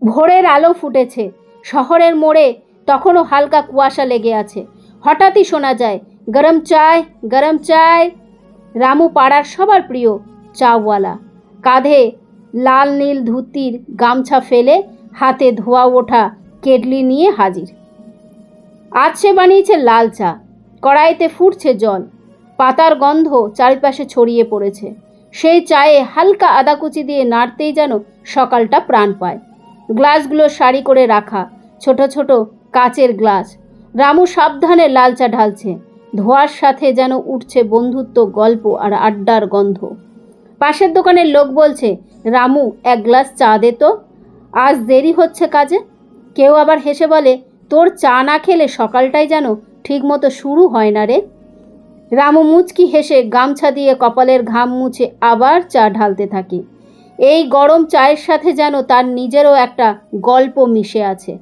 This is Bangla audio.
ভোরের আলো ফুটেছে। শহরের মোড়ে তখনও হালকা কুয়াশা লেগে আছে। হঠাৎই শোনা যায়, গরম চায়, গরম চায়। রামু পাড়ার সবার প্রিয় চাওয়ালা, কাঁধে লাল নীল ধুতির গামছা ফেলে হাতে ধোয়া ওঠা কেটলি নিয়ে হাজির। আজ সে বানিয়েছে লাল চা। কড়াইতে ফুটছে জল, পাতার গন্ধ চারিপাশে ছড়িয়ে পড়েছে। সেই চায়ে হালকা আদাকুচি দিয়ে নাড়তেই যেন সকালটা প্রাণ পায়। গ্লাসগুলো সারি করে রাখা, ছোট ছোট কাচের গ্লাস। রামু সাবধানে লাল চা ঢালছে। ধোয়ার সাথে যেন উঠছে বন্ধুত্ব, গল্প আর আড্ডার গন্ধ। পাশের দোকানের লোক বলছে, রামু এক গ্লাস চা দে তো, আজ দেরি হচ্ছে কাজে। কেউ আবার হেসে বলে, তোর চা না খেলে সকালটাই যেন ঠিকমতো শুরু হয় না রে। রামু মুচকি হেসে গামছা দিয়ে কপালের ঘাম মুছে আবার চা ঢালতে থাকে। এই গরম চায়ের সাথে যেন তার নিজেরও একটা গল্প মিশে আছে।